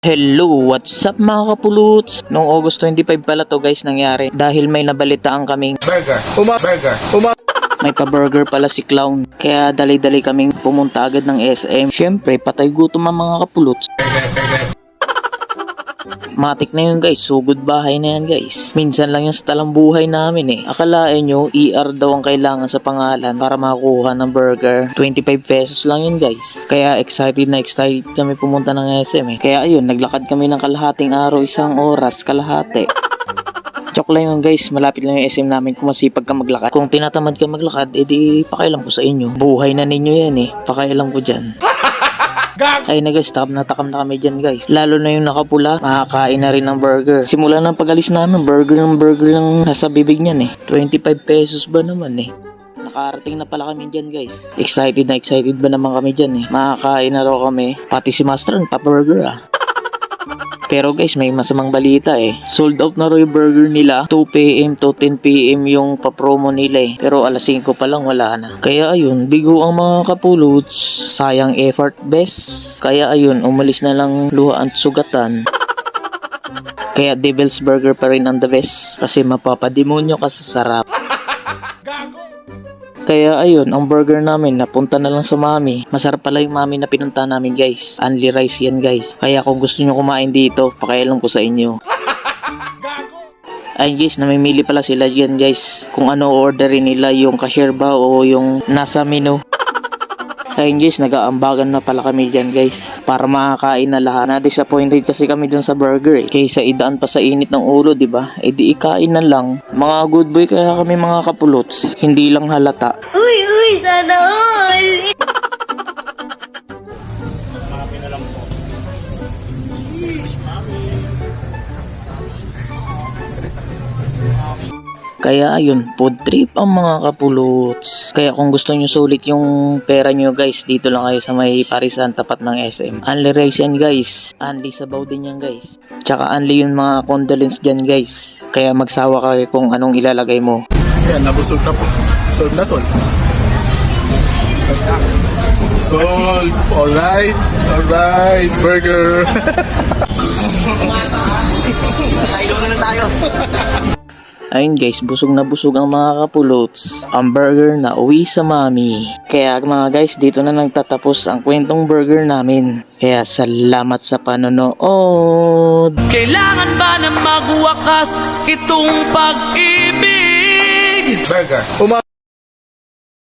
Hello, what's up mga kapuluts? Noong August 25 pala to guys nangyari dahil may nabalitaan kaming may pa-burger pala si Clown. Kaya dali-dali kaming pumunta agad ng SM. Syempre, patay gutom ang mga kapuluts. Matik na yun guys, sugod bahay na yan guys. Minsan lang yung sa talambuhay namin eh. Akalain nyo, ER daw ang kailangan sa pangalan para makakuha ng burger. 25 pesos lang yun guys. Kaya excited na excited kami pumunta ng SM eh. Kaya ayun, naglakad kami ng kalahating araw, 1 oras, kalahati. Joke lang yun guys, malapit lang yung SM namin kung masipag ka maglakad. Kung tinatamad ka maglakad, edi pakailan ko sa inyo. Buhay na ninyo yan eh, pakailan ko dyan. Ay na guys, takam na kami dyan guys. Lalo na yung nakapula, makakain na rin ng burger. Simula ng pag-alis namin, burger lang nasa bibig niyan eh. 25 pesos ba naman eh. Nakarating na pala kami dyan guys. Excited ba naman kami dyan eh. Makakain na raw kami. Pati si Master nagpa-burger ah. Pero guys, may masamang balita eh. Sold out na raw yung burger nila. 2 PM to 10 PM yung pa-promo nila eh. Pero alas 5 pa lang wala na. Kaya ayun, bigo ang mga kapuluts. Sayang effort best. Kaya ayun, umalis na lang luha at sugatan. Kaya Devil's Burger pa rin ang the best. Kasi mapapademonyo ka sa sarap. Kaya ayun, ang burger namin napunta na lang sa mami. Masarap pala yung mami na pinunta namin guys. Only rice yan guys. Kaya kung gusto nyo kumain dito, pakialam ko sa inyo. Ay guys, namimili pala sila dyan guys. Kung ano orderin nila, yung cashier ba o yung nasa menu. Ayun guys, nag-aambagan na pala kami dyan guys. Para makakain na lahat. Na-disappointed kasi kami dun sa burger eh. Kaysa idaan pa sa init ng ulo, diba? E di ikain na lang. Mga good boy kaya kami mga kapuluts. Hindi lang halata. Uy, sana all! Kaya ayun, food trip ang mga kapuluts. Kaya kung gusto nyo sulit yung pera nyo guys, dito lang kayo sa may Parisan tapat ng SM. Only rice yan guys. Only sabaw din yan guys. Tsaka only yung mga condolence dyan guys. Kaya magsawa kayo kung anong ilalagay mo. Yan, nabusog na po. Sold na sold. Sold. Alright. Burger. Ayun guys, busog na busog ang mga kapuluts. Ang burger na uwi sa mami. Kaya mga guys, dito na nagtatapos ang kwentong burger namin. Kaya salamat sa panonood. Kailangan ba na magwakas itong pag-ibig? Burger.